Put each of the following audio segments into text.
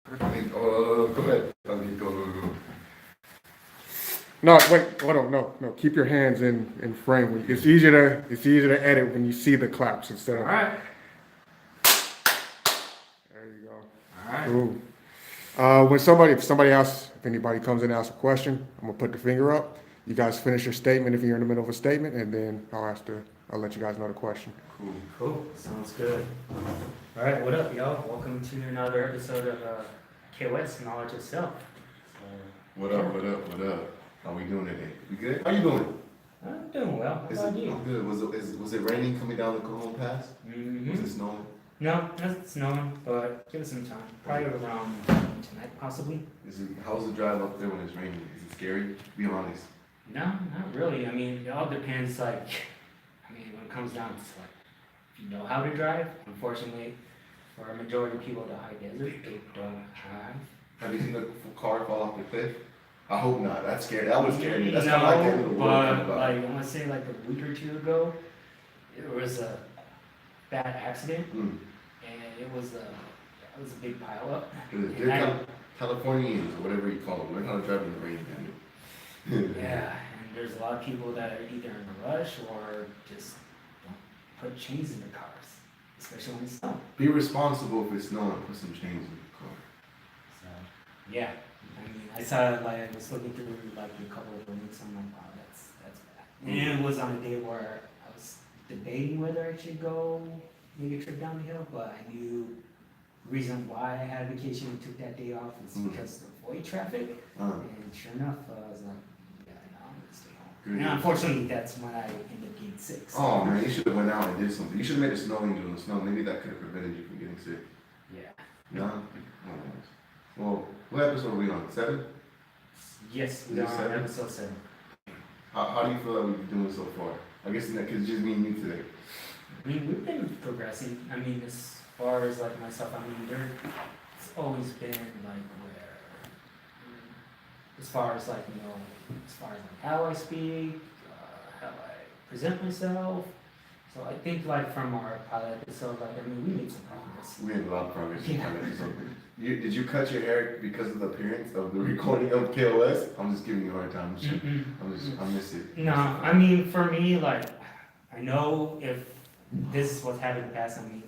Go ahead. Go. No, wait, hold on, no. Keep your hands in frame. It's easier to edit when you see the claps instead All of. right. There you go. All right. Cool. If anybody comes in and asks a question, I'm gonna put the finger up. You guys finish your statement if you're in the middle of a statement, and then I'll let you guys know the question. Cool. Sounds good. All right. What up, y'all? Welcome to another episode of KoS Knowledge Itself. What up? How we doing today? You good? How you doing? I'm doing well. How about you? I'm good. Was it raining coming down the Cajon Pass? Mm-hmm. Was it snowing? No, it's snowing, but give it some time. Probably around tonight, possibly. How's the drive up there when it's raining? Is it scary? Be honest. No, not really. I mean, it all depends. When it comes down to if you know how to drive. Unfortunately, for a majority of people in the high desert, they don't drive. Have you seen the car fall off the cliff? I hope not. That's scary. That would scare me. That's No, kind of like the end of the world. but I want to say a week or two ago, there was a bad accident, and it was a big pile up. They're Californians or whatever you call them. Learn how to drive in the rain, man. Yeah, and there's a lot of people that are either in a rush or just don't put chains in their cars, especially when it's snowing. Be responsible if it's snowing. Put some chains in the car. So, yeah. I mean, I saw I was looking through a couple of links. I'm like, wow, that's bad. And it was on a day where I was debating whether I should go make a trip down the hill, but I knew the reason why I had a vacation and took that day off is because to avoid traffic. And sure enough, I was like, yeah, no, I'm gonna stay home. Good. And unfortunately, that's when I ended up getting sick. So. Oh man, you should have went out and did something. You should have made a snow angel in the snow. Maybe that could have prevented you from getting sick. Yeah. No? Oh, well, what episode are we on? 7? Yes, Is we it are on 7? episode 7. How do you feel that we've been doing so far? I guess because it's just me and you today. I mean, we've been progressing. I mean, as far as myself, I mean, it's always been as far as how I speak, how I present myself. So I think from our pilot episode, we made some progress. We made a lot of progress. Yeah. Did you cut your hair because of the appearance of the recording of KoS? I'm just giving you a hard time. I miss it. No, I mean, for me, I know if this is what's happened in the past, and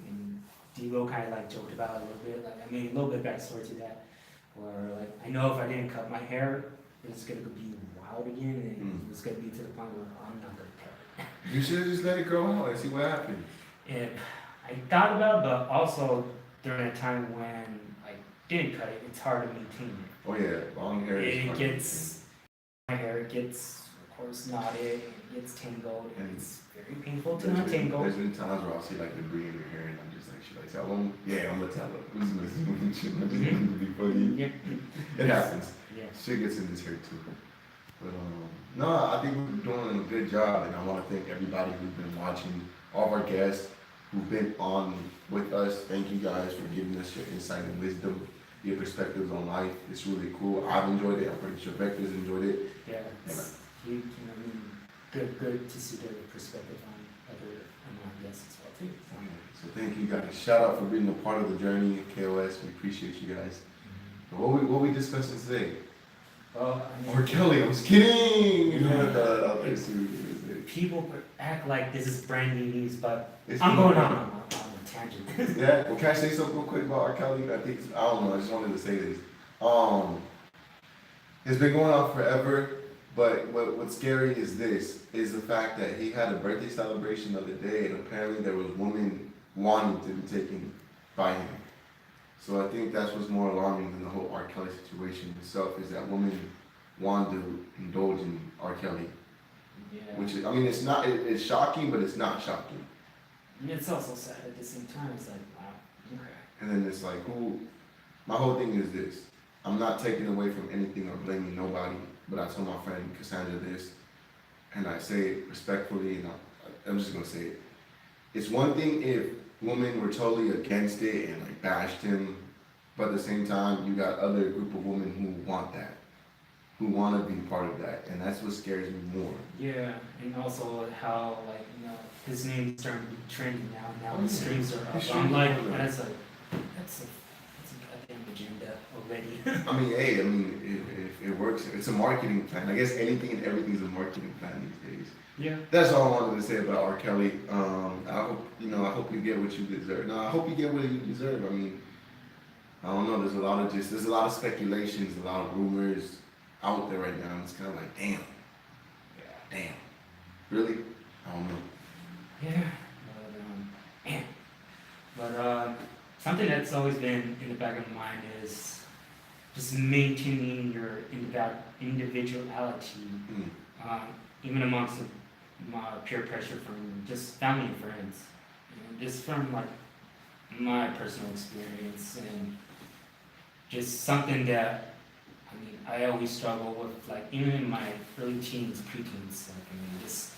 Devo kind of joked about it a little bit, a little bit backstory to that, where I know if I didn't cut my hair, it's gonna be wild again, and it's gonna be to the point where I'm not gonna cut it. You should have just let it grow out and see what happens. And I thought about it, but also during a time when I didn't cut it, it's hard to maintain it. Oh yeah, long hair is My hair gets, of course, knotted, and it gets tangled, and it's very painful to untangle. There's been times where I'll see debris in your hair, and I'm just should I tell them? Yeah, I'm gonna tell them. I'm just gonna be funny. Yeah. It happens. Yeah. Shit gets in this hair too. But no, I think we're doing a good job, and I want to thank everybody who's been watching, all of our guests who've been on with us. Thank you guys for giving us your insight and wisdom, your perspectives on life. It's really cool. I've enjoyed it. I'm pretty sure Vector's enjoyed it. Yeah, good to see the perspective on other guests as well too. So thank you guys. Shout out for being a part of the journey at KoS. We appreciate you guys. What we discussing today? Or Kelly, I'm just kidding. People act like this is brand new news, but I'm going on a tangent. Yeah, well, can I say something real quick about R. Kelly? I don't know, I just wanted to say this. It's been going on forever, but what's scary is the fact that he had a birthday celebration the other day, and apparently there was women wanting to be taken by him. So I think that's what's more alarming than the whole R. Kelly situation itself, is that women want to indulge in R. Kelly. Yeah. Which is, it's shocking, but it's not shocking. And it's also sad at the same time. It's wow, okay. And then it's my whole thing is this. I'm not taking away from anything or blaming nobody, but I told my friend Cassandra this, and I say it respectfully, and I'm just going to say it. It's one thing if women were totally against it and bashed him, but at the same time, you got other group of women who want that, who want to be part of that, and that's what scares me more. Yeah, and also how his name's starting to be trending now. Now the streams are up. I'm that's a goddamn agenda already. I mean, hey, I mean, if it works, it's a marketing plan. I guess anything and everything is a marketing plan these days. Yeah. That's all I wanted to say about R. Kelly. I hope, I hope you get what you deserve. No, I hope you get what you deserve. I mean, I don't know. There's a lot of speculations, a lot of rumors out there right now. And it's kind of like, damn, really? I don't know. Yeah. Man. But something that's always been in the back of my mind is just maintaining your individuality, even amongst my peer pressure from just family and friends. Just from like my personal experience and just something that I always struggle with, like even in my early teens, preteens, just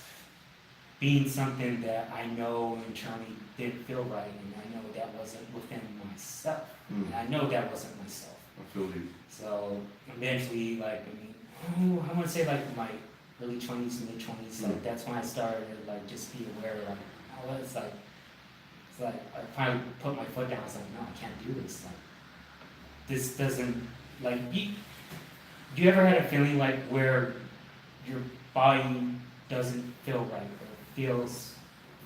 being something that I know internally didn't feel right, and I know that wasn't within myself, and I know that wasn't myself. I feel you. So eventually, I want to say like my early 20s, mid 20s, like that's when I started to like just be aware, like, it's like I finally put my foot down. I was like, no, I can't do this. Like, this doesn't, like, do you ever had a feeling like where your body doesn't feel right or feels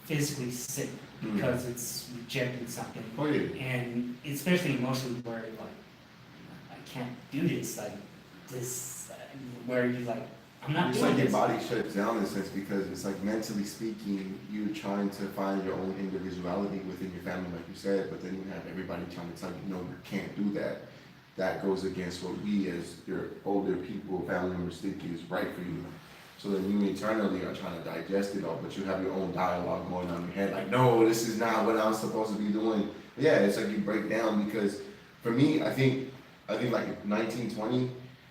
physically sick because it's rejecting something? Oh yeah. And especially emotionally where like, I can't do this, like this, where you're like, I'm not It's doing like your this. body shuts down in a sense because it's like mentally speaking, you're trying to find your own individuality within your family, like you said, but then you have everybody trying to tell you, no, you can't do that. That goes against what we as your older people, family members think is right for you. So then you internally are trying to digest it all, but you have your own dialogue going on in your head, like, no, this is not what I'm supposed to be doing. But yeah, it's like you break down because for me, I think like 1920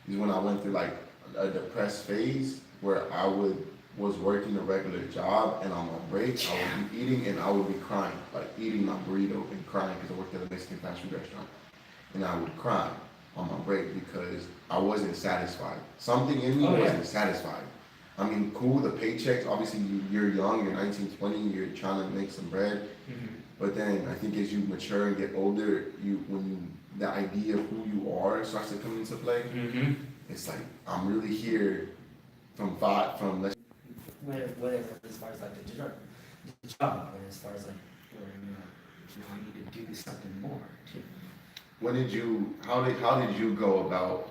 is when I went through like a depressed phase where I was working a regular job and on my break I would be eating and I would be crying, like eating my burrito and crying because I worked at a Mexican fast food restaurant, and I would cry on my break because I wasn't satisfied. Something in me wasn't satisfied. I mean, cool, the paychecks, obviously you're young, you're 19, 20, you're trying to make some bread, but then I think as you mature and get older, the idea of who you are starts to come into play. It's like, I'm really here whatever, as far as like the job, but as far as like, where I need to do something more too. How did you go about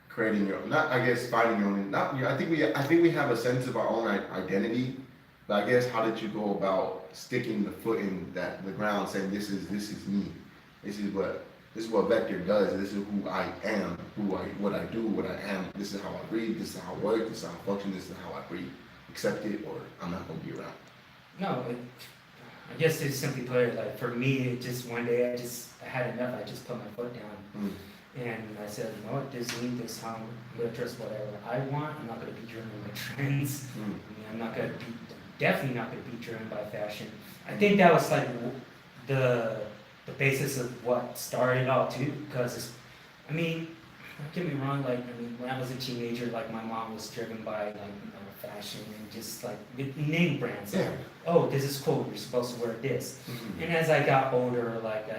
creating your, not, I guess, finding your own, not, I think we have a sense of our own identity, but I guess how did you go about sticking the foot in the ground, saying this is me, this is what Vector does, this is who I am, what I do, what I am, this is how I breathe, this is how I work, this is how I function, this is how I breathe. Accept it or I'm not gonna be around. No, I guess to simply put it, like for me, it just one day I had enough. I just put my foot down, and I said, you know what, this time I'm gonna dress whatever I want. I'm not gonna be driven by trends. I mean, definitely not gonna be driven by fashion. I think that was like the basis of what started it all too, because I mean, don't get me wrong, like when I was a teenager, like my mom was driven by like fashion and just like name brands. Yeah. Like, oh, this is cool. You're supposed to wear this. And as I got older, like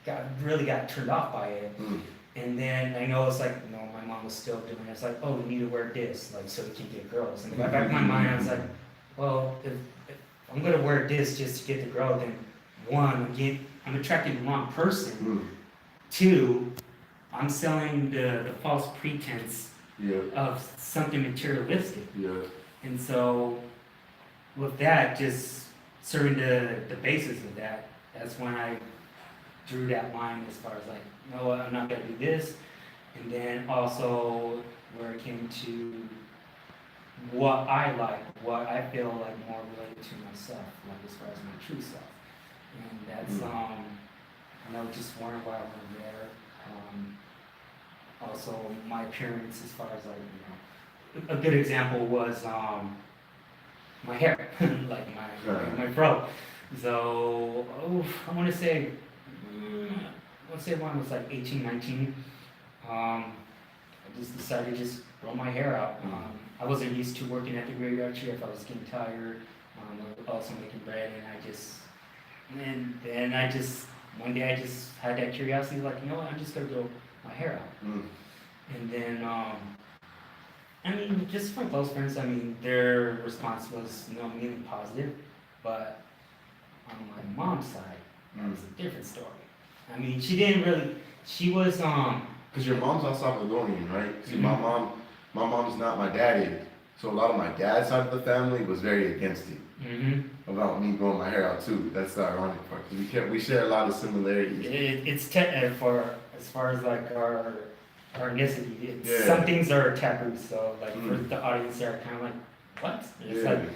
I really got turned off by it. And then I know it's like, my mom was still doing it. It's like, oh, we need to wear this, like so we can get girls. And in the back of my mind, I was like, well, if I'm gonna wear this just to get the girl, then one, I'm attracting the wrong person. Two, I'm selling the false pretense of something materialistic. And so with that, just serving the basis of that, that's when I drew that line as far as like, no, I'm not gonna do this. And then also where it came to what I like, what I feel like more related to myself, like as far as my true self. And that's just wearing what I want to wear. Also my appearance as far as like, a good example was my hair, like my fro. So I want to say when I was like 18, 19, I just decided to just grow my hair out. I wasn't used to working at the graveyard shift. I was getting tired. I was also making bread, and then I just one day I just had that curiosity, like, you know what, I'm just gonna grow my hair out. Mm. And then, I mean, just from close friends, I mean, their response was, you know, mainly positive, but on my mom's side, that was a different story. I mean, she didn't really, she was, Cause your mom's not Salvadorian, right? See, Mhm. my mom's not my daddy. So a lot of my dad's side of the family was very against it. About me growing my hair out too. That's the ironic part. 'Cause we share a lot of similarities. For, as far as like our ethnicity, Yeah. some things are taboo, so like for Mm. the audience, they're kind of like, what? It's Yeah. like,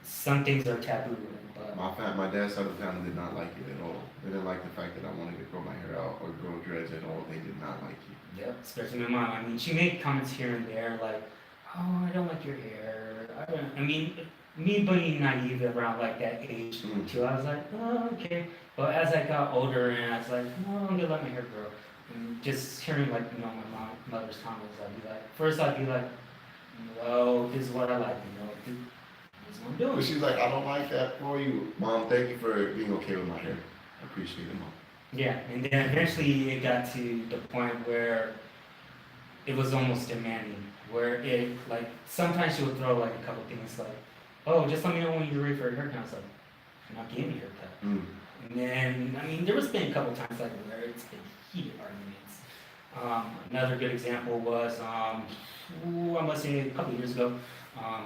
some things are taboo, but. My dad's side of the family did not like it at all. They didn't like the fact that I wanted to grow my hair out or grow dreads at all. They did not like it. Yep, especially my mom. I mean, she made comments here and there like, "Oh, I don't like your hair." I don't. I mean, me being naive around like that age Mm. too, I was like, "Oh, okay." But as I got older and I was like, "No, I'm gonna let my hair grow," and just hearing like you know my mother's comments, I'd be like, first I'd be like, "Well, this is what I like," you know, this is what I'm doing. But she's like, I don't like that for you. Mom, thank you for being okay with my hair. I appreciate it, Mom. Yeah, and then eventually it got to the point where it was almost demanding, where it, like, sometimes she would throw, like, a couple things, like, oh, just let me know when you're ready for a haircut. I was like, I'm not getting a haircut. Mm. And then, I mean, there was been a couple times, like, where it's been heated arguments. Another good example was, I must say, a couple years ago, I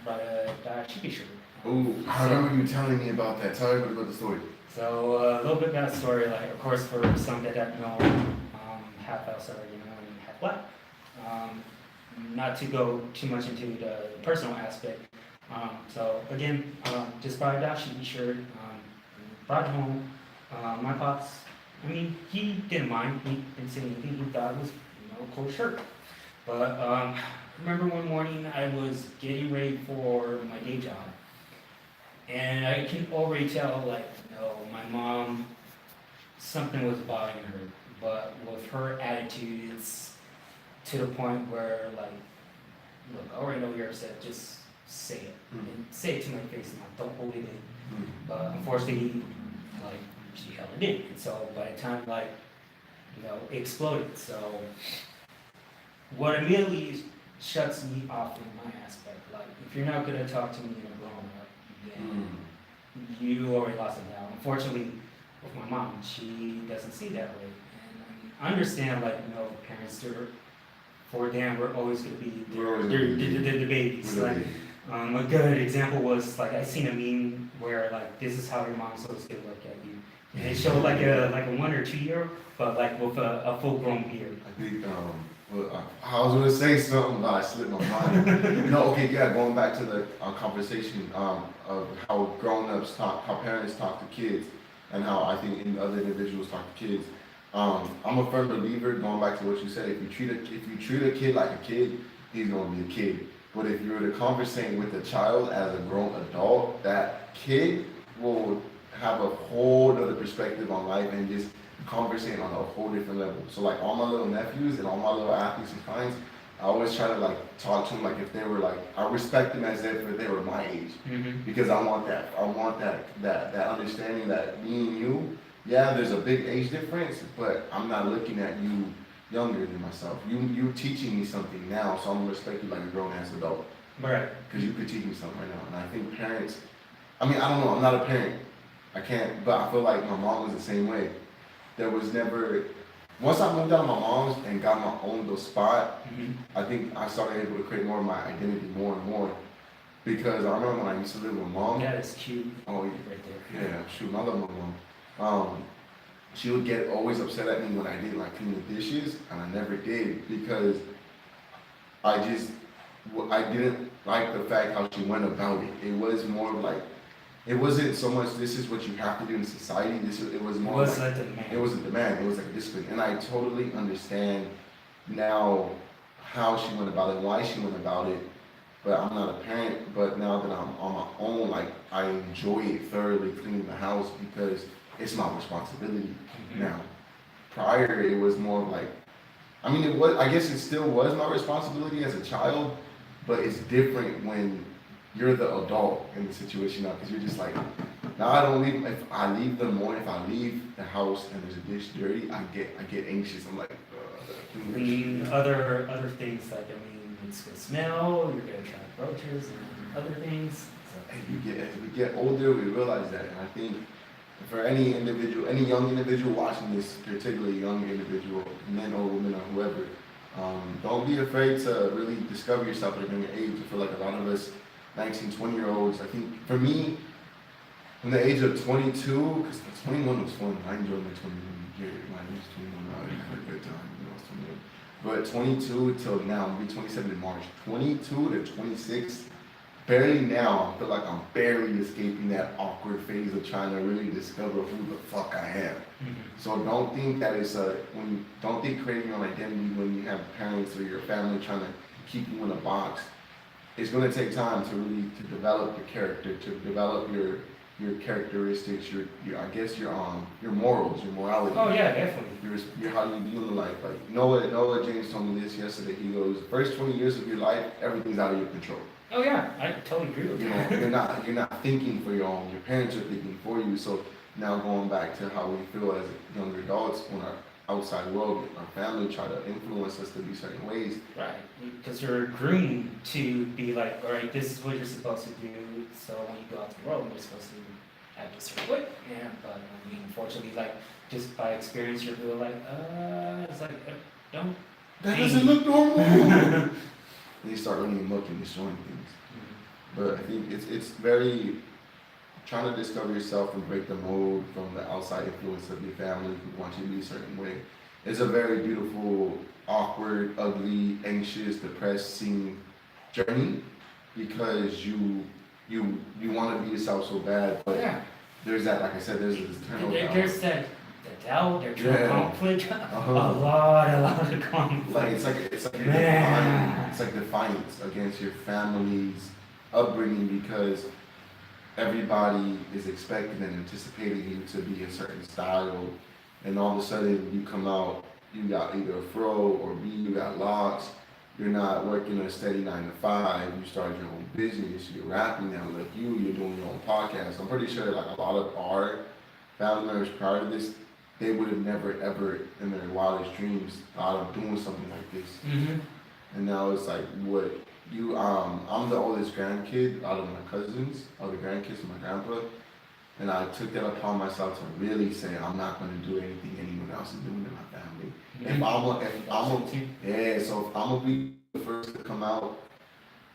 brought a chicken shirt. Ooh, I remember you telling me about that. Tell everybody about the story. So a little bit about the story, like of course for some that don't know, half outside, you know, and half black. Not to go too much into the personal aspect. So again, just brought it out, she shirt, brought it home. My pops, I mean, he didn't mind. He didn't say anything. He thought it was, you know, a cool shirt. But remember one morning I was getting ready for my day job. And I can already tell, like, you know, my mom, something was bothering her. But with her attitude, it's to the point where, like, look, I already know you're upset, just say it. And say it to my face, and don't hold it in. Mm. But unfortunately, like, she held it in. And so by the time, like, you know, it exploded. So what immediately shuts me off in my aspect, like, if you're not going to talk to me in a grown up, then you already lost it now. Unfortunately, with my mom, she doesn't see that way. And I mean, I understand, like, you know, parents, for them, we're always going to be the babies. Like, a good example was, like, I seen a meme where, like, this is how your mom's supposed to look at you. And it showed, like a 1 or 2 year, but, like, with a full grown beard. I think, well, I was gonna say something, but I slipped my mind. No, okay, yeah, going back to the conversation of how grown-ups talk, how parents talk to kids, and how I think other individuals talk to kids. I'm a firm believer, going back to what you said, if you treat a kid like a kid, he's gonna be a kid. But if you're to conversate with a child as a grown adult, that kid will have a whole other perspective on life and just conversate on a whole different level. So like all my little nephews and all my little athletes and clients, I always try to like talk to them like if they were like, I respect them as if they were my age. Because I want that understanding that me and you, yeah, there's a big age difference, but I'm not looking at you younger than myself. You teaching me something now, so I'm gonna respect you like a grown ass adult. Right. Because you could teach me something right now. And I think parents, I mean, I don't know, I'm not a parent. I can't, but I feel like my mom was the same way. There was never, once I moved out of my mom's and got my own little spot, I think I started able to create more of my identity more and more. Because I remember when I used to live with mom. That is cute. Oh, Right there. yeah, shoot, I love my mom. She would get always upset at me when I didn't like clean the dishes, and I never did because I didn't like the fact how she went about it. It was more like, it wasn't so much this is what you have to do in society. It was more Was like, like a man. it was a demand. It was like a discipline, and I totally understand now how she went about it, why she went about it. But I'm not a parent. But now that I'm on my own, like I enjoy it thoroughly cleaning the house because it's my responsibility now. Prior, it was more like, I mean, it was. I guess it still was my responsibility as a child, but it's different when you're the adult in the situation now, because you're just like, now I don't leave. If I leave the morning, if I leave the house and there's a dish dirty, I get anxious. I'm like, I mean, other things like, I mean, it's gonna smell, you're gonna try roaches and other things. So. as we get older, we realize that, and I think for any individual, any young individual watching this, particularly young individual, men or women or whoever, don't be afraid to really discover yourself at a younger age. I feel like a lot of us 19, 20-year-olds, I think for me, from the age of 22, because 21 was fun. I enjoyed my 21 year. Mine was 21. I had a good time when I was 21. But 22 till now, I'm gonna be 27 in March. 22 to 26, barely now, I feel like I'm barely escaping that awkward phase of trying to really discover who the fuck I am. Mm-hmm. So don't think that it's don't think creating your own identity when you have parents or your family trying to keep you in a box. It's gonna take time to really develop your character, to develop your characteristics, your I guess your morals, your morality. Oh yeah, definitely. Your how you deal in life. Like Noah James told me this yesterday. He goes, the first 20 years of your life, everything's out of your control. Oh yeah, I totally agree with You that. know, you're not thinking for your own. Your parents are thinking for you. So now going back to how we feel as younger adults when our outside world, our family try to influence us to be certain ways. Right, because you're groomed to be like, all right, this is what you're supposed to do. So when you go out to the world, you're supposed to act a certain way. Yeah, but I mean, unfortunately, like just by experience, you're really like, it's like, don't. That doesn't look normal. And you start running amok and destroying things. Mm-hmm. But I think it's very trying to discover yourself and break the mold from the outside influence of your family who want you to be a certain way. It's a very beautiful, awkward, ugly, anxious, depressed journey because you want to be yourself so bad, but Yeah. there's that, like I said, there's this internal doubt. There's that the doubt, there's conflict, Uh-huh. a lot of conflict. Like it's like defiance against your family's upbringing because everybody is expecting and anticipating you to be a certain style, and all of a sudden you come out, you got either a fro or B, you got locks, you're not working a steady 9 to 5, you started your own business, you're rapping now like you're doing your own podcast. I'm pretty sure like a lot of our family members prior to this, they would have never ever in their wildest dreams thought of doing something like this. Mm-hmm. And now it's like what you I'm the oldest grandkid out of my cousins, of the grandkids of my grandpa, and I took that upon myself to really say I'm not going to do anything anyone else is doing in my family. So if I'm gonna be the first to come out,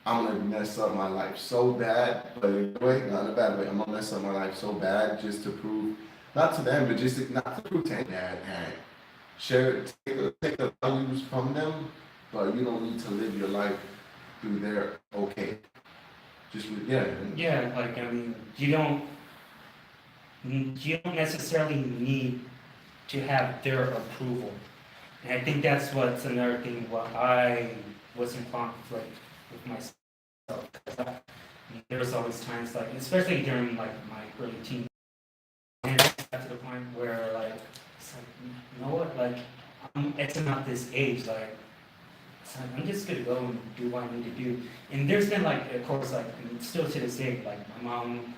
I'm gonna mess up my life so bad, but in a way, not in a bad way. I'm gonna mess up my life so bad just to prove, not to them, but just not to prove to anyone that take the values from them, but you don't need to live your life through their okay. Yeah, like I mean, you don't necessarily need to have their approval. And I think that's what's another thing what I was in conflict with myself. Because there was always times like, especially during like my early teen, and got to the point where like, it's like, you know what, like I'm Xing out this age, like, it's like I'm just gonna go and do what I need to do. And there's been like, of course, like still to this day, like my mom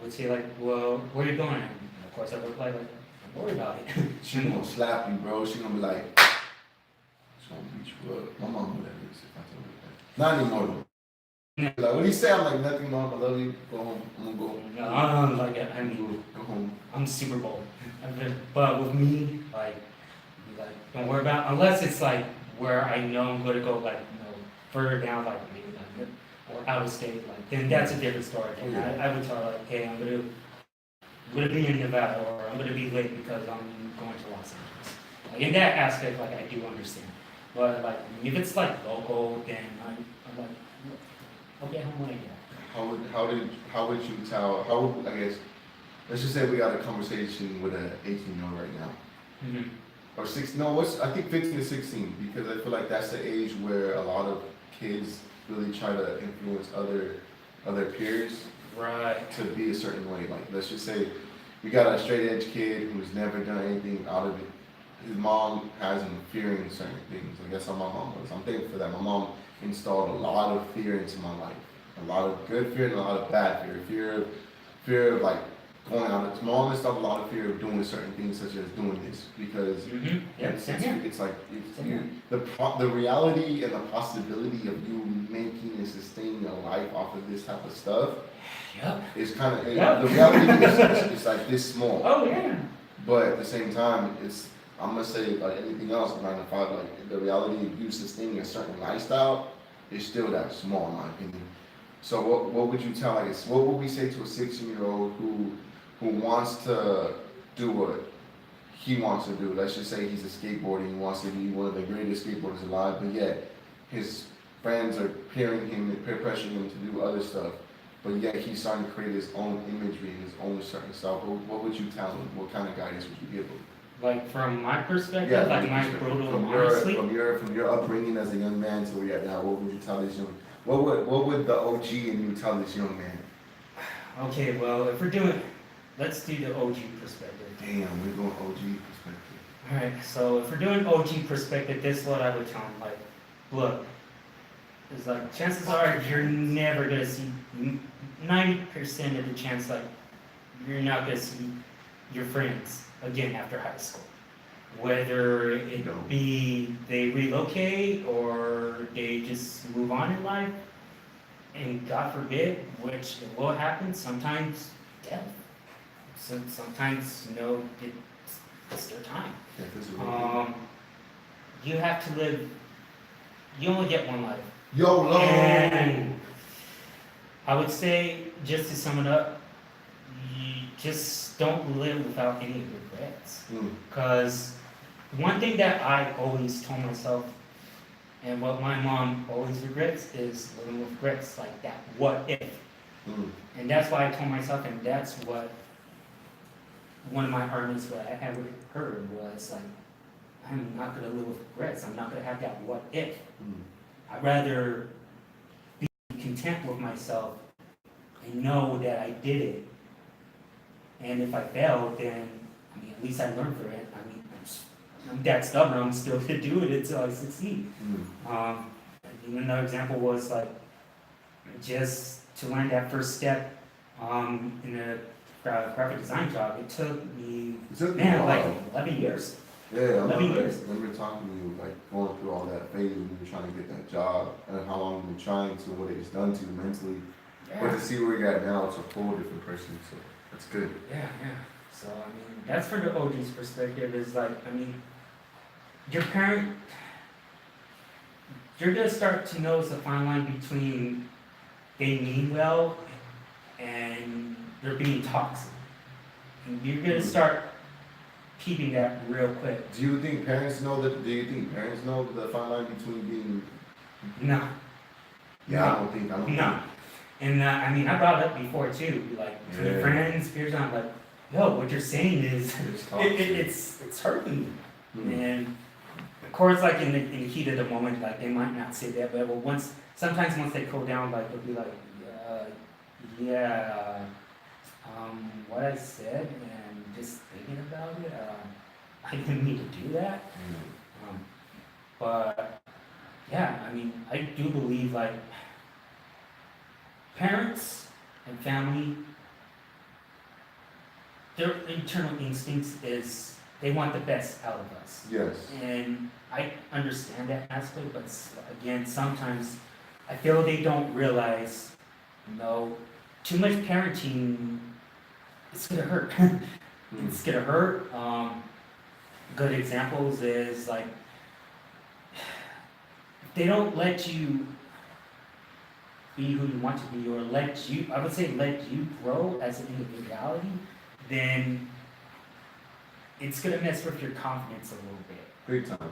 would say like, well, where are you going? And of course I would reply like, don't worry about it. She gonna slap you, bro. She gonna be like, she's gonna beat you up. My mom would have this if I told her that. Not anymore though. Like, what do you say? I'm like, nothing, mom. I love you. Go home. I'm gonna go. No, like I mean, Go home. I'm super bold. But with me, like don't worry about unless it's like where I know I'm gonna go like further down, like maybe like or out of state, like then that's a different story. And I would tell her like, hey, I'm gonna be in Nevada or I'm gonna be late because I'm going to Los Angeles. Like, in that aspect, like I do understand. But like if it's like local, then I'm like, I'll get home when I get. How would you tell? I guess let's just say we got a conversation with an 18-year-old right now. Mm-hmm. Or 6, no, I think 15 to 16, because I feel like that's the age where a lot of kids really try to influence other peers Right. to be a certain way. Like, let's just say we got a straight edge kid who's never done anything out of it. His mom has him fearing certain things. I guess how my mom was. I'm thankful for that. My mom installed a lot of fear into my life. A lot of good fear and a lot of bad fear. Fear of like going out of smallest stuff, a lot of fear of doing certain things such as doing this because it's like the reality and the possibility of you making and sustaining a life off of this type of stuff is kind of the reality is like this small. Oh yeah. But at the same time, I'm gonna say like anything else, 9 to 5, like the reality of you sustaining a certain lifestyle is still that small in my opinion. So what would you tell, what would we say to a 16-year-old who wants to do what he wants to do? Let's just say he's a skateboarder and he wants to be one of the greatest skateboarders alive, but yet his friends are peering him and peer pressuring him to do other stuff, but yet he's starting to create his own imagery and his own certain self. What would you tell him? What kind of guidance would you give him? Like from my perspective, like my brutal honestly. From your upbringing as a young man to where you're at now, what would you tell this young? What would the OG in you tell this young man? Okay, well, let's do the OG perspective. Damn, we're going OG perspective. Alright, so if we're doing OG perspective, this is what I would tell him, like, look, it's like, chances are you're never gonna see, 90% of the chance, like, you're not gonna see your friends again after high school. Whether it be they relocate or they just move on in life, and God forbid, which it will happen, sometimes death. So sometimes, it's their time. You have to live, you only get one life. YOLO! And I would say, just to sum it up, you just don't live without any regrets. Because one thing that I always told myself, and what my mom always regrets, is living with regrets, like that what if. And that's why I told myself, and that's what one of my arguments that I had with her was like, I'm not going to live with regrets. I'm not going to have that what if. I'd rather be content with myself and know that I did it. And if I failed, then, at least I learned from it. I'm that stubborn, I'm still going to do it until I succeed. Another example was like, just to learn that first step in a graphic design job, it took me like 11 years. Yeah, I remember talking to you, like going through all that phase when you were trying to get that job and how long you've been trying to, what it's done to you mentally. But to see where you're at now, it's a whole different person, so that's good. Yeah. So, that's for the OG's perspective, is like, your parent, you're going to start to notice a fine line between they mean well and they're being toxic. And you're going to start peeping that real quick. Do you think parents know the fine line between being? No. Yeah, No. I don't think. No. And I brought it up before too, like to the friends, peers, I'm like, yo, what you're saying is, it's hurting me. And of course, like in the heat of the moment, like they might not say that, but sometimes once they cool down, like they'll be like, what I said, and just thinking about it, I didn't need to do that. But yeah, I do believe like parents and family, their internal instincts is they want the best out of us. Yes. And I understand that aspect, but again, sometimes I feel they don't realize, too much parenting, it's gonna hurt. It's gonna hurt. Good examples is like, if they don't let you be who you want to be, or let you grow as an individuality, then it's gonna mess with your confidence a little bit. Big time.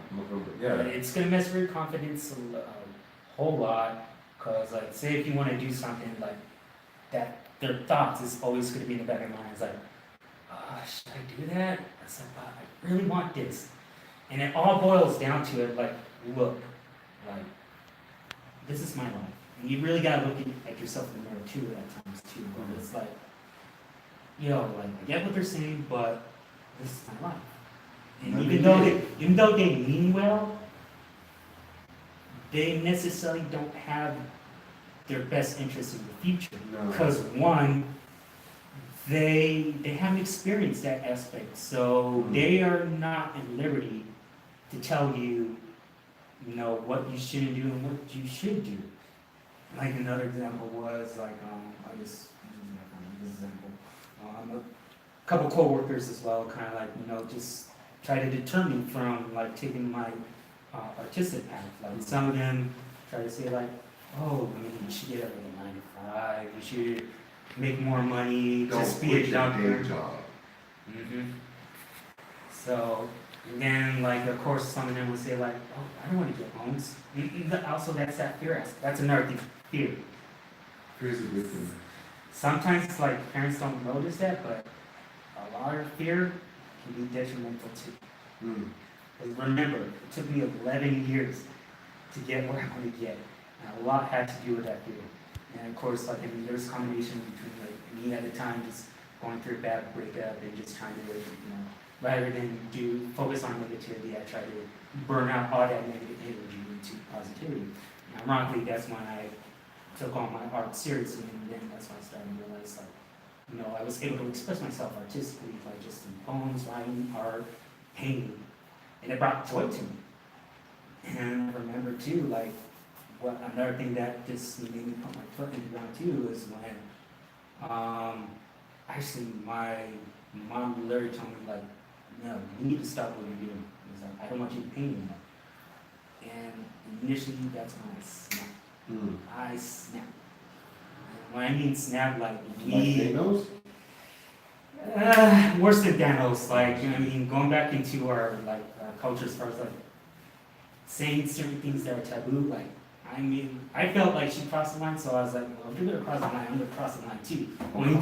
Yeah. It's gonna mess with your confidence a whole lot, cause like, say if you want to do something like that, their thoughts is always gonna be in the back of your mind. It's like, should I do that? It's like, I really want this, and it all boils down to it. Like, look, like this is my life, and you really gotta look at yourself in the mirror too at times too. But it's like, like I get what they're saying, but this is my life. And even though they mean well, they necessarily don't have their best interest in the future. No. Because one, they haven't experienced that aspect, so they are not at liberty to tell you, you know, what you shouldn't do and what you should do. Like another example was like, I just using that kind of example. A couple coworkers as well, kind of like, you know, just try to deter me from like taking my artistic path. Like some of them try to say like, oh, I mean, you should get up at 9 to 5. You should make more money. Don't Just be quit a your doctor. day job. So, and then like of course some of them would say like, oh, I don't want to get loans. Also, that's that fear aspect. That's another thing, fear. Here's a good thing. Sometimes like parents don't notice that, but a lot of fear can be detrimental too. But remember, it took me 11 years to get where I want to get, and a lot had to do with that fear. And of course, like, I mean, there was a combination between like me at the time just going through a bad breakup and just trying to, like, you know, rather than focus on negativity, I tried to burn out all that negative energy into positivity. And ironically, that's when I took on my art seriously, and then that's when I started to realize, like, you know, I was able to express myself artistically, like just in poems, writing, art, painting, and it brought joy to me. And I remember too, like, another thing that just made me put my foot in the ground too is when, actually my mom literally told me like, no, you need to stop what you're doing. It's like, I don't want you to paint anymore. And initially, that's when I snapped. I snapped. And when I mean snap, like Thanos? worse than Thanos. Like, I mean, going back into our like culture as far as like saying certain things that are taboo. Like, I mean, I felt like she crossed the line, so I was like, well, if you're gonna cross the line, I'm gonna cross the line too. Only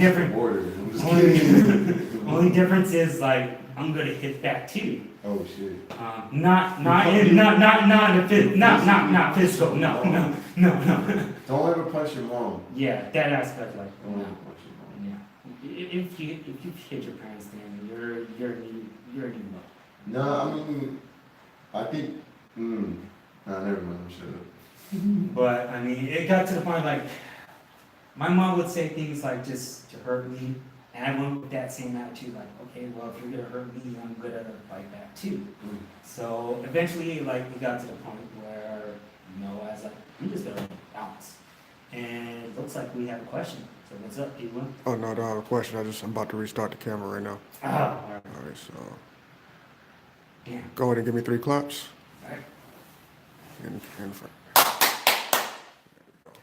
difference is like I'm gonna hit back too. Oh shit. Not physical. No. Don't ever punch your mom. Yeah, that aspect, like, Don't no. ever punch your mom. Yeah. If you hit your parents, then you're a new love. No, I mean, I think, nah, never mind, I'm shut up. But I mean, it got to the point like my mom would say things like just to hurt me, and I went with that same attitude, like, okay, well, if you're gonna hurt me, I'm gonna fight back too. So eventually, like, it got to the point where, you know, I was like, I'm just gonna bounce. And it looks like we have a question. So what's up, people? Oh, no, I don't have a question. I'm about to restart the camera right now. All right. All right, so Yeah. go ahead and give me 3 claps. All right. In front.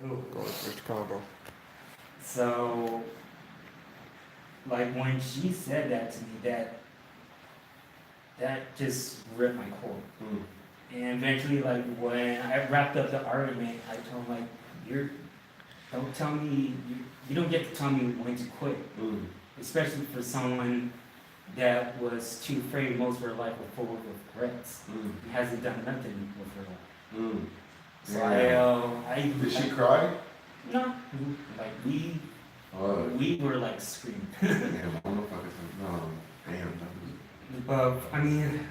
Cool. Go ahead, finish the combo. So, like, when she said that to me, that just ripped my core. And eventually, like, when I wrapped up the argument, I told him, like, don't tell me, you don't get to tell me when to quit. Especially for someone that was too afraid most of her life was full of regrets. He hasn't done nothing with her life. So I Did she cry? No. Like, we were, like, screaming. Damn, motherfuckers, no, damn. But, I mean,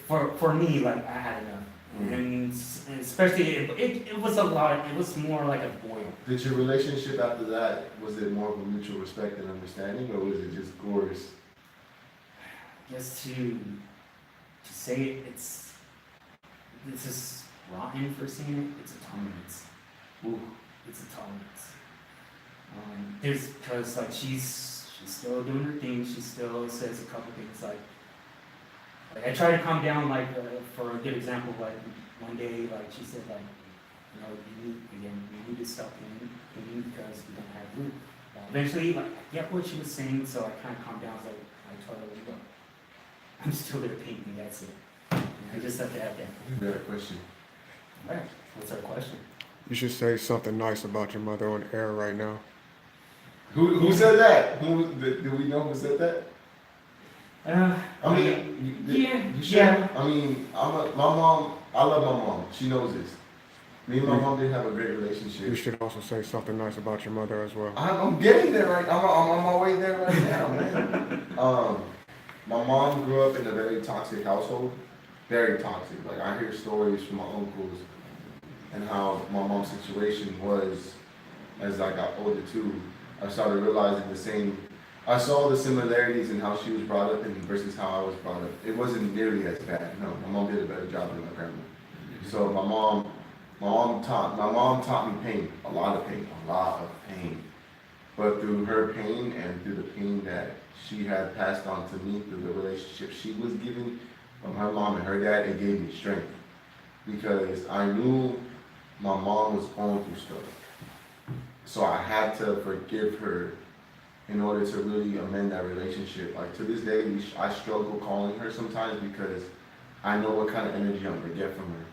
for me, like, I had enough. And especially, it was a lot, it was more like a boil. Did your relationship after that, was it more of a mutual respect and understanding, or was it just gorgeous? Just to say it, it's just rotten for saying it, it's a tolerance. It's a tolerance. There's, because, like, she's still doing her thing, she still says a couple things, like I try to calm down, like, for a good example, like, one day, like, she said, like, you know, you need to stop painting because we don't have room. Eventually, like, I get what she was saying, so I kind of calmed down, I was like, I told her, look, I'm still there painting, that's it. And I just have to have that. I got a question. All right, what's our question? You should say something nice about your mother on air right now. Who said that? Do we know who said that? I mean, you sure? Yeah. I mean, my mom, I love my mom. She knows this. Me and my mom didn't have a great relationship. You should also say something nice about your mother as well. I'm getting there right. I'm on my way there right now, man. My mom grew up in a very toxic household. Very toxic. Like, I hear stories from my uncles and how my mom's situation was as I got older too, I started realizing I saw the similarities in how she was brought up and versus how I was brought up. It wasn't nearly as bad. No, my mom did a better job than my grandma. So my mom taught me pain, a lot of pain. But through her pain and through the pain that she had passed on to me through the relationship she was given from her mom and her dad, it gave me strength. Because I knew my mom was going through stuff. So I had to forgive her in order to really amend that relationship. Like to this day, I struggle calling her sometimes because I know what kind of energy I'm gonna get from her.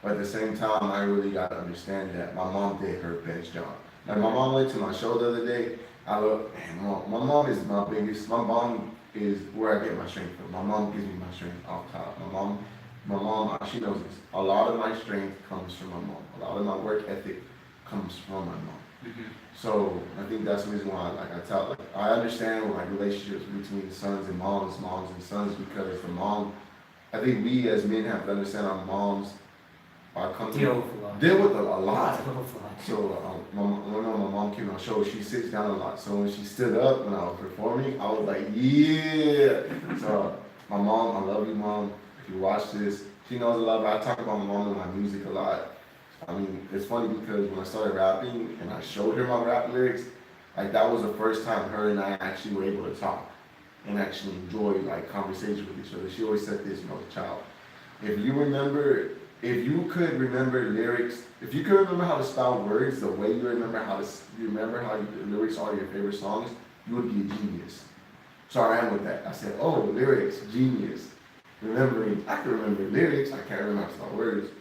But at the same time, I really gotta understand that my mom did her best job. Like my mom went to my show the other day. I look, man, my mom is my biggest. My mom is where I get my strength from. My mom gives me my strength off top. My mom, she knows this. A lot of my strength comes from my mom. A lot of my work ethic comes from my mom. Mm-hmm. So I think that's the reason why, I understand like relationships between sons and moms and sons, because the mom, I think we as men have to understand our moms are coming Deal with a lot. Deal with a lot. So when my mom came on the show, she sits down a lot. So when she stood up when I was performing, I was like, yeah. So my mom, I love you, mom. If you watch this, she knows I love her. I talk about my mom in my music a lot. I mean, it's funny because when I started rapping and I showed her my rap lyrics, like that was the first time her and I actually were able to talk and actually enjoy like conversations with each other. She always said this, child, if you could remember lyrics, if you could remember how to spell words the way you remember how the lyrics are your favorite songs, you would be a genius. So I ran with that. I said, oh, lyrics, genius. I can remember lyrics, I can't remember how to spell words.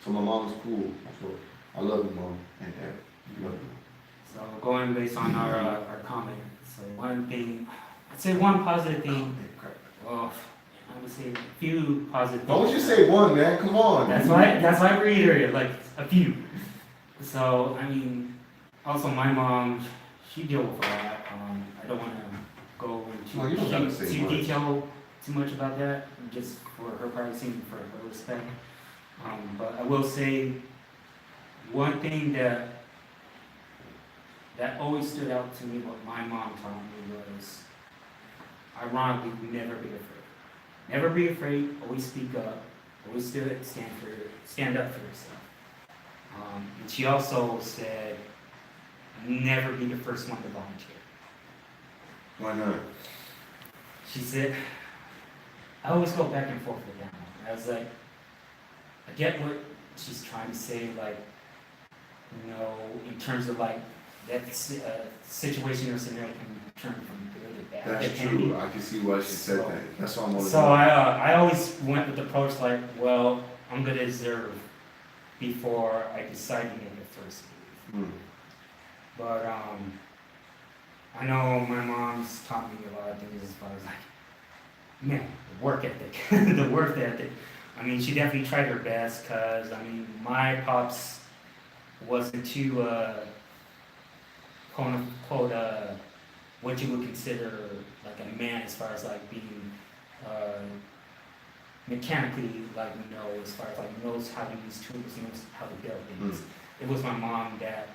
So my mom's cool. So I love you, mom, and dad. Love you. So going based on our comment, so one thing, I'd say one positive thing. Well, I would say a few positive. Don't you say one, man? Come on. That's why I reiterated like a few. So I mean, also my mom, she dealt with a lot. I don't want to go into detail too much about that, just for her privacy and for her respect. But I will say one thing that always stood out to me, what my mom taught me was, ironically, never be afraid. Never be afraid, always speak up, always stand up for yourself. And she also said, never be the first one to volunteer. Why not? She said, I always go back and forth with that. I was like, I get what she's trying to say, like, in terms of like that situation or scenario can turn from good to bad. That's true. I can see why she said that. That's why I'm always. So I always went with the approach like, well, I'm gonna observe before I decide to make the first move. But I know my mom's taught me a lot of things as far as like, man, the work ethic, the work ethic. I mean, she definitely tried her best, because, I mean, my pops wasn't too, quote unquote, what you would consider like a man as far as like being mechanically, like, as far as like knows how to use tools, knows how to build things. It was my mom that,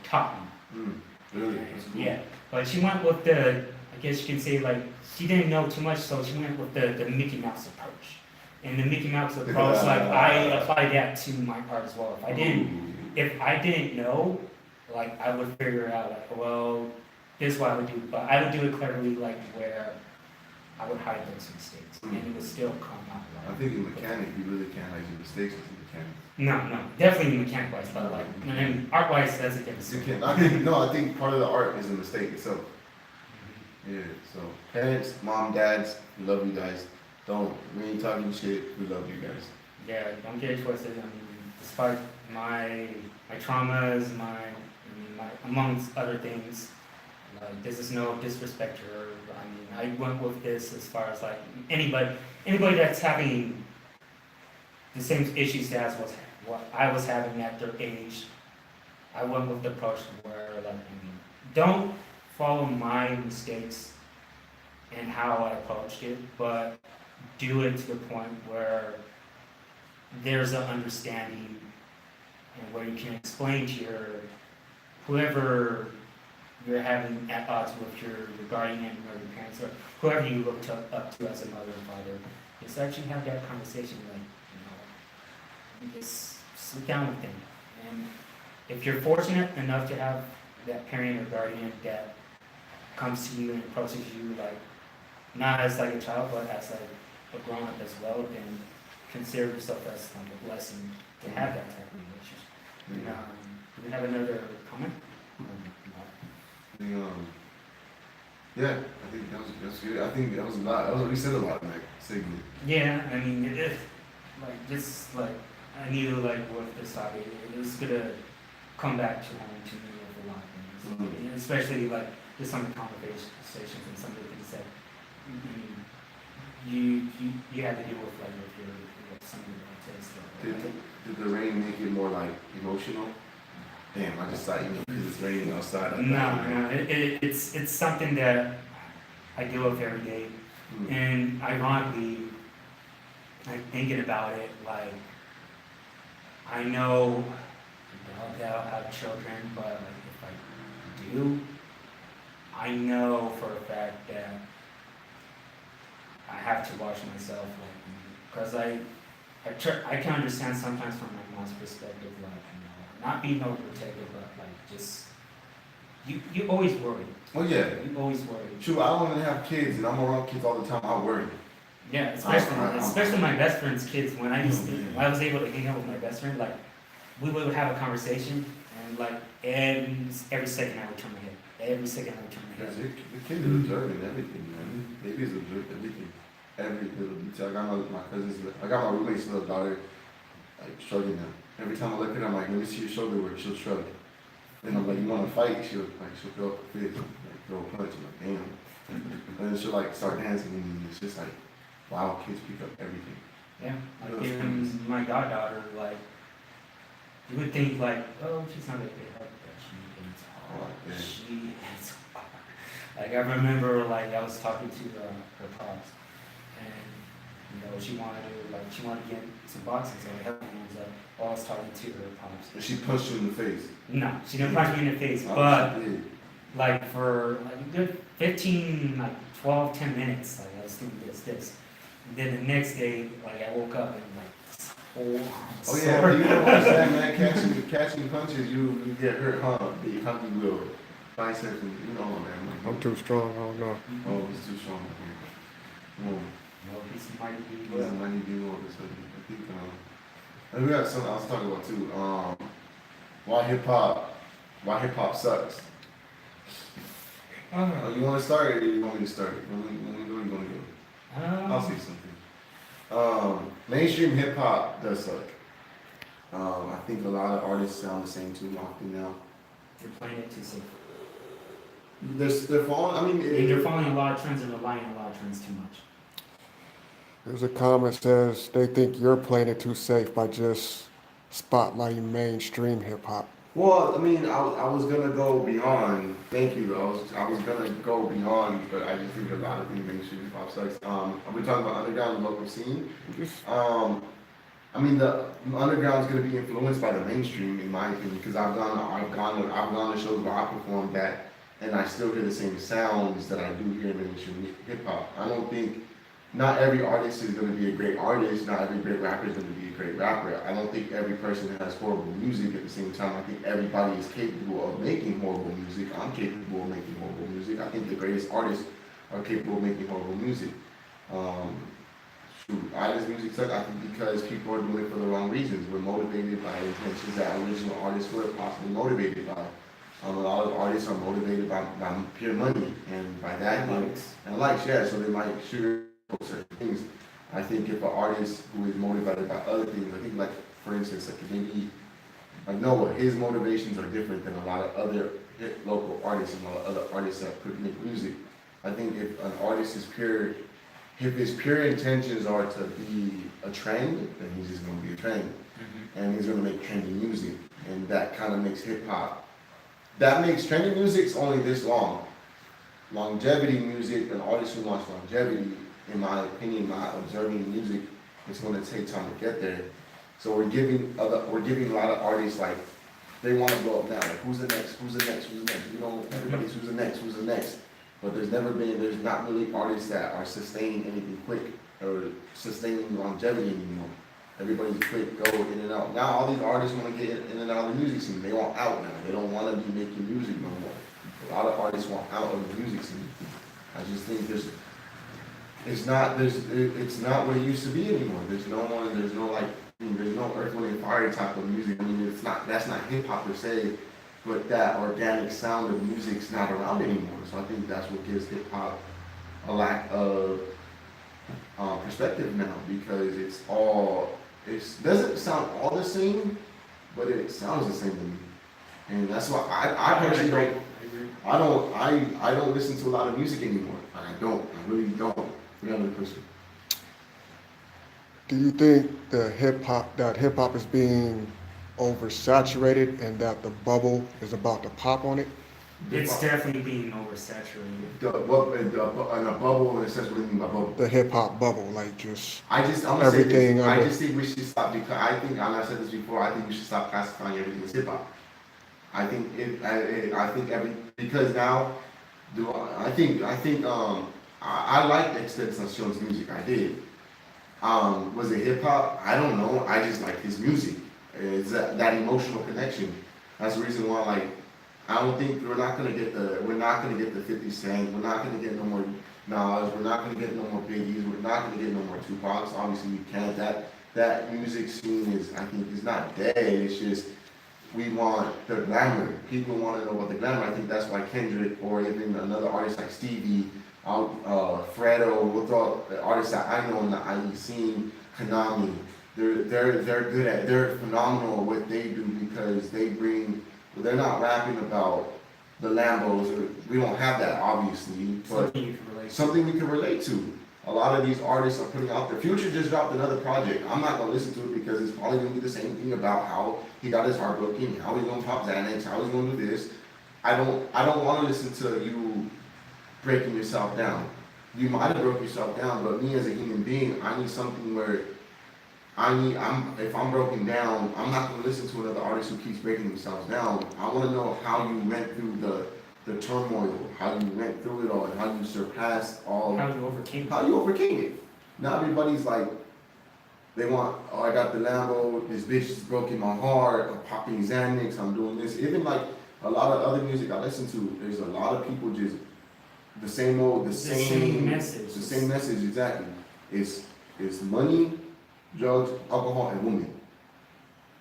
taught me. Really? That's cool. Yeah, but she went with I guess you can say like, she didn't know too much, so she went with the Mickey Mouse approach. And the Mickey Mouse approach, like, I applied that to my part as well. If I didn't know, like, I would figure out, like, well, this is what I would do. But I would do it cleverly, like, where I would hide those mistakes. And it would still come out right. I think in mechanic, you really can't hide your mistakes as a mechanic. No, definitely mechanic-wise, but, like, and art-wise, that's a different story. You can. I think part of the art is a mistake itself. Yeah, so parents, mom, dads, we love you guys. We ain't talking shit, we love you guys. Yeah, don't get it twisted. I mean, despite my traumas, amongst other things, like, this is no disrespect to her. I mean, I went with this as far as like anybody that's having the same issues as what I was having at their age. I went with the approach where, like, don't follow my mistakes and how I approached it, but do it to the point where there's an understanding and where you can explain to whoever you're having at odds with your guardian or your parents or whoever you look up to as a mother and father, just actually have that conversation, like, you just sit down with them. And if you're fortunate enough to have that parent or guardian that comes to you and approaches you like not as like a child but as like a grown up as well, then consider yourself as like a blessing to have that type of relationship. And, do we have another comment? Yeah, I think that's good. I think that was a lot. We said a lot in that segment. Yeah, I mean, like just like I knew like with this topic, it was gonna come back to home to me with a lot of things, and especially like just some of the conversations and some of the things that you had to deal with like with some of your kids. Did the rain make it more like emotional? Damn, I just thought because it's raining outside. No, it's something that I deal with every day, and ironically, like thinking about it, like I know that I'll have children, but like if I do, I know for a fact that I have to watch myself, like, because I can understand sometimes from my mom's perspective, like, not being overprotective, but like just, you always worry. Oh yeah. You always worry. True, I don't even have kids and I'm around kids all the time, I worry. Yeah, especially my best friend's kids, when I was able to hang out with my best friend, like, we would have a conversation, and like, every second I would turn my head. Every second I would turn my Because head. the kid is observing everything, man. Babies observe everything. Every little detail. I got my roommate's little daughter, like, shrugging them. Every time I look at her, I'm like, let me see your shoulder work, she'll shrug. Then I'm like, you wanna fight? She'll throw up a fist, like, throw a punch, I'm like, damn. And then she'll like start dancing, and it's just like, wow, kids pick up everything. Yeah, like even my goddaughter, like, you would think like, oh, she's not a big help, but she is hard. Yeah. She is hard. Like I remember, like I was talking to her pops, and she wanted to get some boxing, so I helped her hands up while I was talking to her pops. And she punched you in the face. No, she didn't punch me in the face, Oh, but she did. like for like a good 15, like 12, 10 minutes, like I was doing this. And then the next day, like I woke up and like, Oh yeah, you don't understand, man. Catching punches, you get hurt, huh? The hunky will biceps, and you know, man. I'm too strong, I don't know. Oh, he's too strong. No, he's mighty He's well. a mighty dude all of a sudden. I think, and we got something I was talking about too. Why hip hop sucks. You want to start it or you want me to start it? When we go, you want to go? I'll say something. Mainstream hip hop does suck. I think a lot of artists sound the same too often now. They're playing it too safe. They're falling. I mean, They're following a lot of trends and relying on a lot of trends too much. There's a comment says they think you're playing it too safe by just spotlighting mainstream hip hop. well, I mean, I was gonna go beyond. Thank you. I was gonna go beyond, but I just think a lot of things mainstream hip hop sucks. Are we talking about underground local scene? I mean, the underground's gonna be influenced by the mainstream, in my opinion, because I've gone to shows where I performed that, and I still hear the same sounds that I do hear in mainstream hip hop. I don't think not every artist is gonna be a great artist. Not every great rapper is gonna be a great rapper. I don't think every person has horrible music at the same time. I think everybody is capable of making horrible music. I'm capable of making horrible music. I think the greatest artists are capable of making horrible music. Artist music sucks, I think, because people are doing it for the wrong reasons. We're motivated by intentions that original artists were possibly motivated by. A lot of artists are motivated by pure money, and by that, and likes, yeah, so they might sugarcoat certain things. I think if an artist who is motivated by other things, I think, like, for instance, like maybe, like Noah, his motivations are different than a lot of other local artists and a lot of other artists that make music. I think if an artist is pure, if his pure intentions are to be a trend, then he's just gonna be a trend. And he's gonna make trendy music. And that kind of makes hip hop. That makes trendy music's only this long. Longevity music, an artist who wants longevity, in my opinion, my observing music, it's gonna take time to get there. So we're giving a lot of artists like they want to go up now. Like, who's the next? Who's the next? Who's the next? You know, everybody's who's the next? Who's the next? But there's not really artists that are sustaining anything quick or sustaining longevity anymore. Everybody's quick, go in and out. Now all these artists want to get in and out of the music scene. They want out now. They don't want to be making music no more. A lot of artists want out of the music scene. I just think it's not what it used to be anymore. There's no Earth, Wind, and Fire type of music. I mean, that's not hip hop per se, but that organic sound of music's not around anymore. So I think that's what gives hip hop a lack of perspective now, because it doesn't sound all the same, but it sounds the same to me. And that's why I personally I don't listen to a lot of music anymore. I really don't. Another person. Do you think that hip hop is being oversaturated and that the bubble is about to pop on it? It's definitely being oversaturated. And a bubble, in a sense, what do you mean by bubble? The hip hop bubble, like just I'm gonna say everything this. under. I just think we should stop, because I think, and I said this before, I think we should stop classifying everything as hip hop. I think because now, I liked Extension's music. I did. Was it hip hop? I don't know. I just like his music. It's that emotional connection. That's the reason why, like, I don't think we're not gonna get the 50 Cent. We're not gonna get no more Nas. We're not gonna get no more Biggies. We're not gonna get no more Tupacs. Obviously, we can't. That music scene is not dead. It's just we want the glamour. People want to know about the glamour. I think that's why Kendrick or even another artist like Stevie, Fredo, with all the artists that I know in the IE scene, Konami, they're phenomenal at what they do, because they're not rapping about the Lambos. We don't have that, obviously, but something we can relate to. A lot of these artists are putting out their Future just dropped another project. I'm not gonna listen to it because it's probably gonna be the same thing about how he got his heart broken, how he's gonna pop Xanax, how he's gonna do this. I don't want to listen to you breaking yourself down. You might have broke yourself down, but me as a human being, I need something where if I'm broken down, I'm not gonna listen to another artist who keeps breaking themselves down. I want to know how you went through the turmoil, how you went through it all, and how you surpassed all. How you overcame it. How you overcame it. Now everybody's like, they want, oh, I got the Lambo, this bitch is broken my heart, I'm popping Xanax, I'm doing this. Even like a lot of other music I listen to, there's a lot of people just the same message. The same message, exactly. It's money, drugs, alcohol, and women.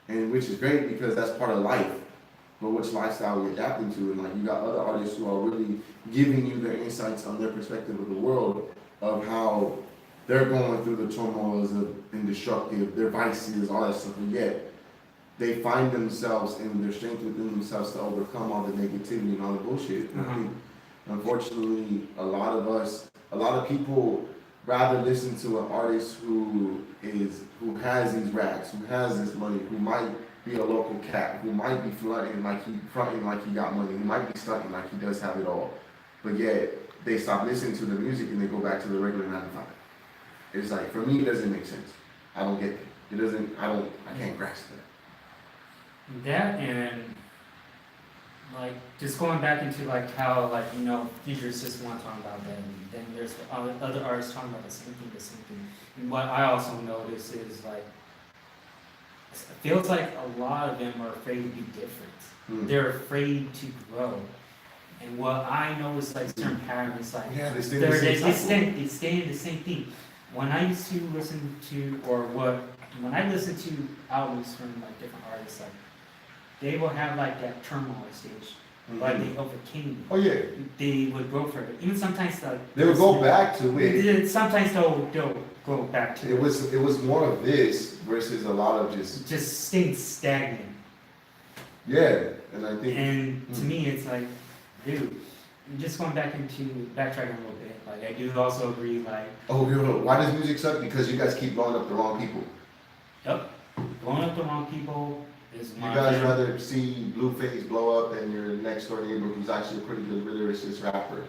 And which is great because that's part of life. But which lifestyle we're adapting to, and like you got other artists who are really giving you their insights on their perspective of the world, of how they're going through the turmoils of and destructive, their vices, all that stuff, and yet they find themselves and their strength within themselves to overcome all the negativity and all the bullshit. And I think, unfortunately, a lot of people rather listen to an artist who has these racks, who has this money, who might be a local cat, who might be fronting like he got money, who might be stunting like he does have it all, but yet they stop listening to the music and they go back to the regular 9 to 5. It's like, for me, it doesn't make sense. I don't get it. I can't grasp that. That, and like just going back into like how, like, you know, Future's just one talking about that, and then there's the other artists talking about the same thing. And what I also notice is, like, it feels like a lot of them are afraid to be different. They're afraid to grow. And what I know is like certain patterns, like they stay in the same thing. When I used to listen to, when I listen to albums from like different artists, like they will have like that turmoil stage, like they overcame. Oh yeah. They would grow further. Even sometimes like they would go back to it. Sometimes they'll go back to it. It was more of this versus a lot of just staying stagnant. Yeah, and I think. And to me, it's like, dude, just going backtracking a little bit. Like I do also agree, like. Oh, why does music suck? Because you guys keep blowing up the wrong people. Yep, blowing up the wrong people. You guys rather see Blueface blow up than your next door neighbor who's actually a pretty good lyricist rapper.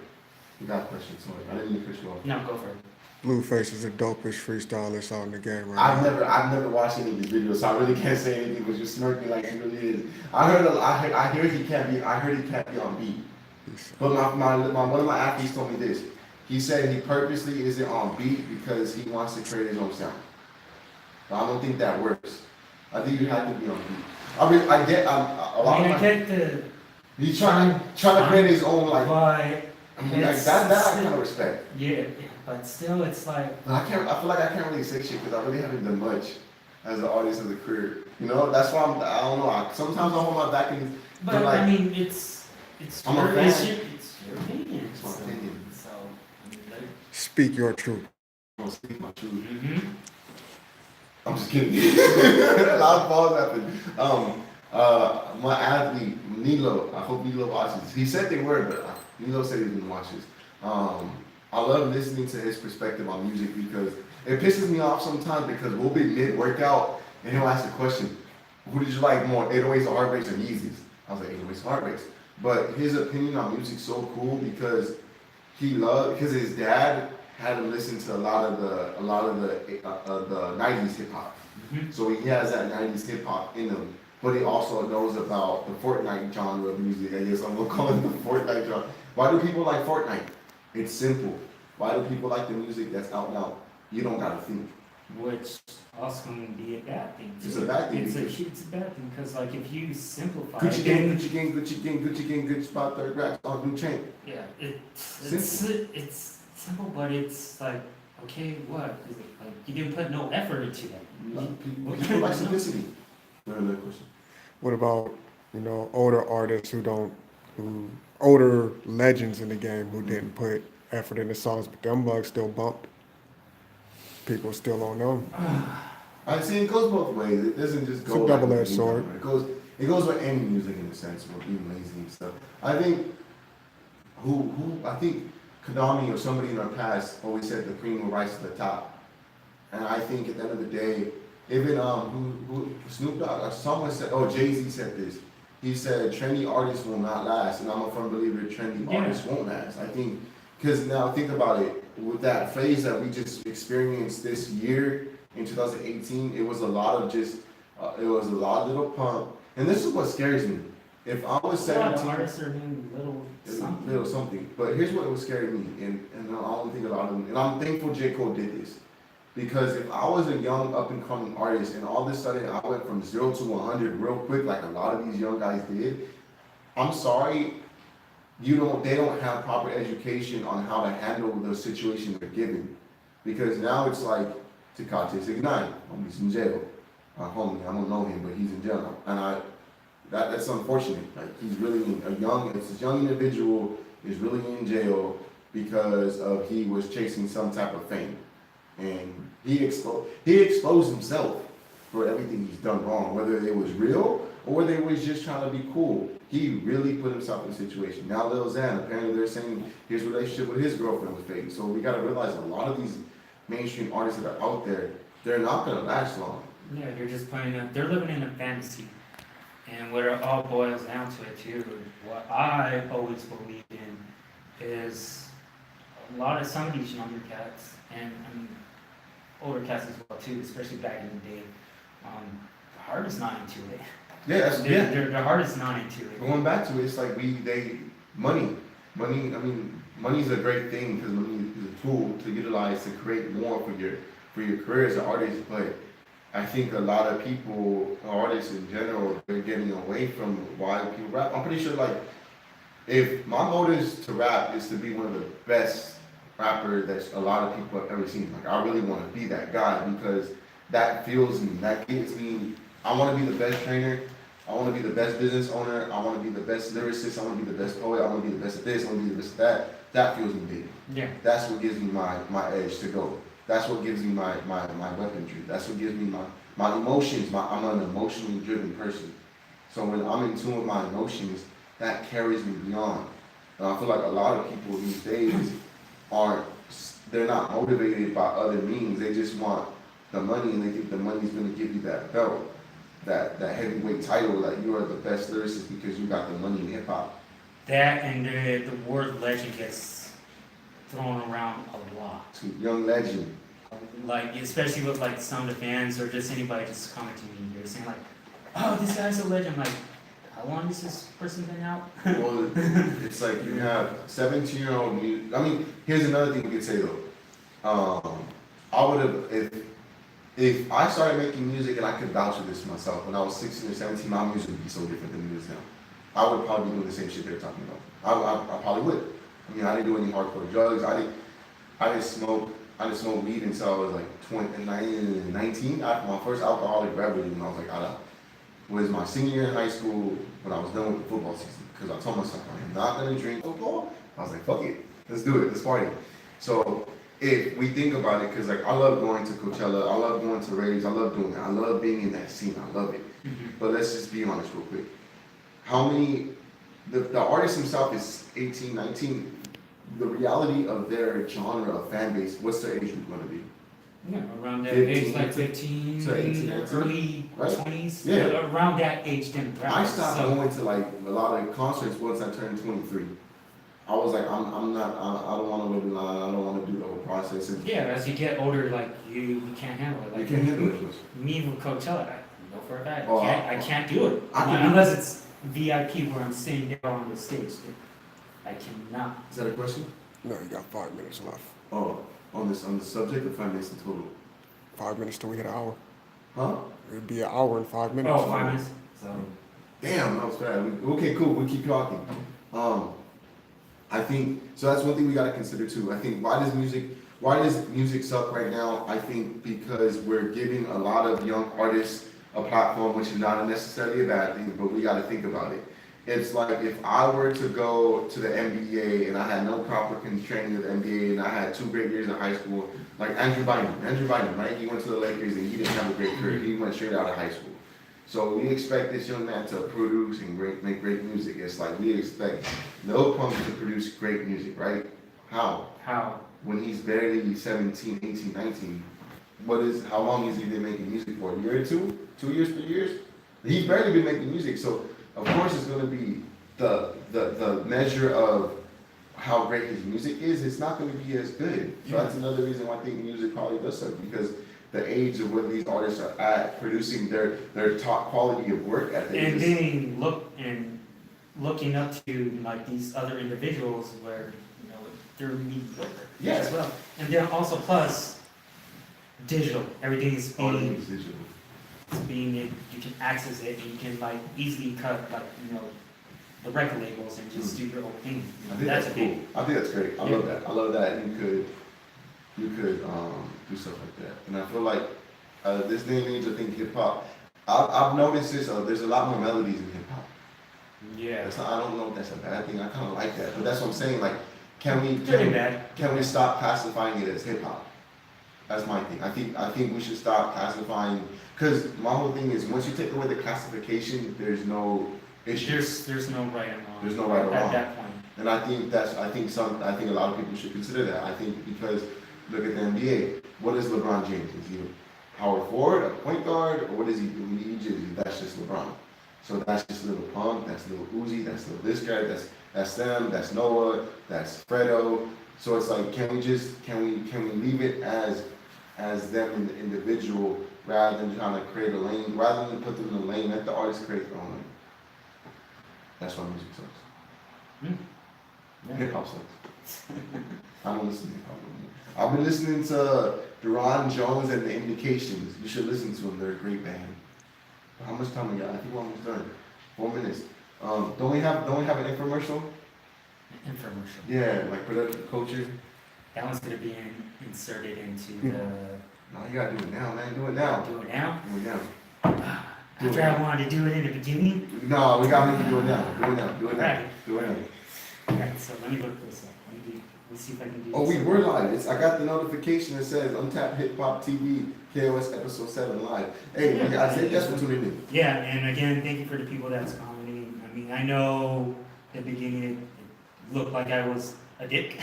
You got a question, sorry. I didn't mean to push you off. No, go for it. Blueface is the dopest freestylist out in the game right I've now. never watched any of his videos, so I really can't say anything. But you're smirking like he really is. I heard he can't be. I heard he can't be on beat. He's, But one of my athletes told me this. He said he purposely isn't on beat because he wants to create his own sound. But I don't think that works. I think you have to be on beat. I mean, I get a lot I mean, of I my, get the, he's trying to create his own like. but I mean, like that I kind of respect. yeah, but still, it's like, But I can't. I feel like I can't really say shit because I really haven't done much as an artist as a career. You know, that's why I don't know. Sometimes I hold my back and but like, I mean, it's I'm a your, fan. it's your opinion. It's my So, opinion. so I mean, like, speak your truth. I'm gonna speak my truth. mm-hmm. I'm just kidding. A lot of balls happen. My athlete Nilo. I hope Nilo watches. He said they were, but Nilo said he didn't watch this. I love listening to his perspective on music because it pisses me off sometimes because we'll be mid workout and he'll ask the question, "Who did you like more, 808s or heart rates or Yeezys?" I was like, 808s, heart rates. But his opinion on music's so cool because because his dad had him listen to a lot of the 90s hip hop. Mm-hmm. So he has that 90s hip hop in him. But he also knows about the Fortnite genre of music. I guess I'm gonna call it the Fortnite genre. Why do people like Fortnite? It's simple. Why do people like the music that's out now? You don't gotta think. Which also can be a bad thing. Too. It's a bad thing It's because- a bad thing because like if you simplify Gucci it, gang, then- Gucci gang, Gucci gang, Gucci gang, Gucci spot, third racks on new chain. yeah, it's simple, but it's like okay, what? Is it like you didn't put no effort into that. People like simplicity. Another question. What about, older artists older legends in the game who didn't put effort in the songs, but them bugs still bumped. People still don't know. I see it goes both ways. It doesn't just go. It's a double-edged sword. It goes with any music in a sense, with being lazy and stuff. I think I think Kadami or somebody in our past always said the cream will rise to the top. And I think at the end of the day, even Snoop Dogg or someone said, Jay-Z said this. He said trendy artists will not last, and I'm a firm believer trendy artists won't last. I think because now think about it, with that phase that we just experienced this year in 2018, it was a lot of little pump. And this is what scares me. If I was A lot of 17, artists are doing something. little something. But here's what was scaring me, and I don't think a lot of them, and I'm thankful J. Cole did this. Because if I was a young up and coming artist and all of a sudden I went from 0 to 100 real quick, like a lot of these young guys did, I'm sorry, they don't have proper education on how to handle the situation they're given. Because now it's like, Tekashi 69, he's in jail. Homie, I don't know him, but he's in jail now. And that's unfortunate. Like he's really this young individual is really in jail because he was chasing some type of fame. And he exposed himself for everything he's done wrong, whether it was real or whether it was just trying to be cool. He really put himself in a situation. Now Lil Xan, apparently they're saying his relationship with his girlfriend was fake. So we gotta realize a lot of these mainstream artists that are out there, they're not gonna last long. Yeah, they're living in a fantasy. And what it all boils down to it too, what I always believe in is some of these younger cats and older cats as well too, especially back in the day, the heart is not into it. Yeah, Their heart is not into it. Going back to it, it's like money. I mean, money's a great thing because money is a tool to utilize to create more for your career as an artist. But I think a lot of people, artists in general, they're getting away from why people rap. I'm pretty sure, like, if my motive to rap is to be one of the best rapper that a lot of people have ever seen, like, I really want to be that guy because that fuels me, that gets me. I want to be the best trainer. I want to be the best business owner. I want to be the best lyricist. I want to be the best poet. I want to be the best at this. I want to be the best at that. That fuels me big. Yeah. That's what gives me my edge to go. That's what gives me my weaponry. That's what gives me my emotions. I'm an emotionally driven person. So when I'm in tune with my emotions, that carries me beyond. And I feel like a lot of people these days they're not motivated by other means. They just want the money and they think the money's going to give you that belt. That heavyweight title, like you are the best lyricist because you got the money in hip hop. That and the word legend gets thrown around a lot. To young legend. Like, especially with like some of the fans or just anybody just commenting me, they're saying like, oh, this guy's a legend. I'm like, how long has this person been out? Well, it's like you have 17-year-old. I mean, here's another thing you could say though. I would have if I started making music and I could vouch for this myself. When I was 16 or 17, my music would be so different than it is now. I would probably be doing the same shit they're talking about. I probably would. I mean, I didn't do any hardcore drugs. I didn't smoke weed until I was like 19. After my first alcoholic beverage when I was like, was my senior year in high school when I was done with the football season. Because I told myself I am not gonna drink football. I was like, fuck it, let's do it, let's party. So if we think about it, because like I love going to Coachella, I love going to raves, I love doing that. I love being in that scene, I love it. But let's just be honest real quick. How many, the artist himself is 18, 19. The reality of their genre of fan base, what's their age group gonna be? Yeah, around that 15 age, like 15, to 18, 19, early right? 20s, Yeah. around that age demographic. I stopped So- going to like a lot of concerts once I turned 23. I was like, I don't want to wait in line, I don't want to do the whole process. And Yeah, as you get older, like you can't handle it. you Like can't handle it. me with Coachella, I know for a fact, Oh, I can't do it. I can- Unless it's VIP where I'm sitting there on the stage. I cannot. Is that a question? No, you got 5 minutes left. Oh, on the subject of 5 minutes in total. 5 minutes till we hit an hour. Huh? It'd be an hour and 5 minutes. Oh, 5 minutes. So Damn, that was bad. Okay, cool. We'll keep talking. I think so. That's one thing we got to consider too. I think why does music suck right now? I think because we're giving a lot of young artists a platform, which is not necessarily a bad thing, but we got to think about it. It's like if I were to go to the NBA and I had no proper training of the NBA and I had 2 great years in high school, like Andrew Bynum, right? He went to the Lakers and he didn't have a great career. He went straight out of high school. So we expect this young man to produce and make great music. It's like we expect Lil Pump to produce great music, right? How? When he's barely 17, 18, 19. How long has he been making music for? A year or two? 2 years, 3 years? He's barely been making music, so of course it's gonna be the measure of how great his music is, it's not gonna be as good. So that's another reason why I think music probably does suck, because the age of where these artists are at, producing their top quality of work at the and age. then looking up to like these other individuals where they're mediocre Yeah. as well, and then also plus digital. Everything is being you can access it and you can like easily cut like the record labels and just do your own thing. I think that's cool. I think that's great. I love that. I love that you could do stuff like that. And I feel like this day and age, I think hip hop. I've noticed this. There's a lot more melodies in hip hop. Yeah. I don't know if that's a bad thing. I kind of like that, but that's what I'm saying. Like, can we stop classifying it as hip hop? That's my thing. I think we should stop classifying, because my whole thing is once you take away the classification, there's no issues. There's no right and wrong. There's no right or wrong. At that point. And I think a lot of people should consider that. I think because look at the NBA. What is LeBron James? Is he a power forward, a point guard, or what is he? That's just LeBron. So that's just Little Pump, that's Little Uzi, that's Little this guy, that's them, that's Noah, that's Fredo. So it's like, can we leave it as them in the individual rather than trying to create a lane, rather than put them in a lane, let the artist create their own lane. That's why music sucks. Yeah. Hip hop sucks. I don't listen to hip hop anymore. I've been listening to Deron Jones and the Indications. You should listen to them. They're a great band. How much time we got? I think we're almost done. 4 minutes. Don't we have an infomercial? Infomercial. Yeah, like productive culture. That one's gonna be inserted into the. No, you gotta do it now, man. Do it now. Do it now. Do it now. After I wanted to do it in the beginning. No, we gotta make you do it now. Do it now. Do it now. Right. Do it now. Alright, so let me look this up. Let's see if I can do this. Oh, we were live. I got the notification that says Untapped Hip Hop TV, KoS episode 7 live. Hey, I said yes for tuning in. Yeah, and again, thank you for the people that's commenting. I mean, I know at the beginning it looked like I was a dick,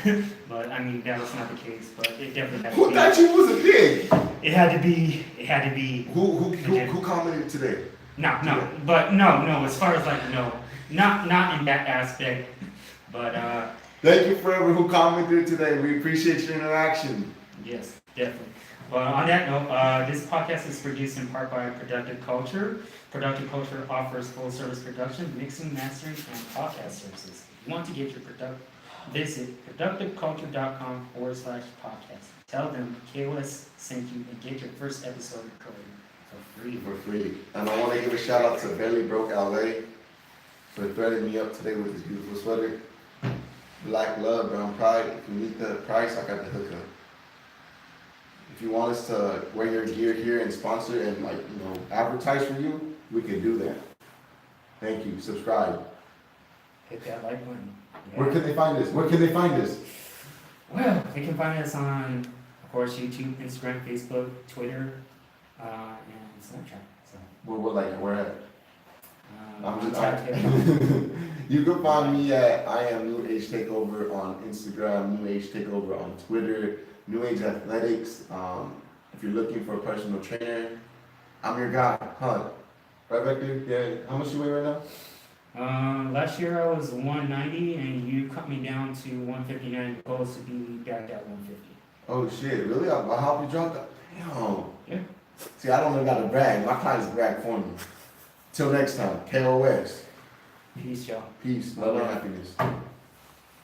but I mean that was not the case. But it definitely had to Who be. thought you was a pig? It had to be. Who commented today? No. As far as like no, not in that aspect, but Thank you for everyone who commented today. We appreciate your interaction. Yes, definitely. Well, on that note, this podcast is produced in part by Productive Culture. Productive Culture offers full-service production, mixing, mastering, and podcast services. If you want to get your visit productiveculture.com/podcast. Tell them KoS sent you and get your first episode recorded for free. For free. And I want to give a shout out to Belly Broke LA for threading me up today with this beautiful sweater. Black love, brown pride. If you need the price, I got the hookup. If you want us to wear your gear here and sponsor and advertise for you, we can do that. Thank you. Subscribe. Hit that like button. Yeah. Where can they find us? Where can they find us? Well, they can find us on, of course, YouTube, Instagram, Facebook, Twitter, and Snapchat. So, We're at? I'm just TikTok. You can find me at I am New Age Takeover on Instagram, New Age Takeover on Twitter, New Age Athletics. If you're looking for a personal trainer, I'm your guy, huh? Right back there? Yeah. How much you weigh right now? Last year I was 190, and you cut me down to 159. The goal is to be back at 150. Oh shit, really? I'll help you drop that. Damn. Yeah. See, I don't even gotta brag. My clients brag for me. Till next time, KoS. Peace, y'all. Peace, love and happiness.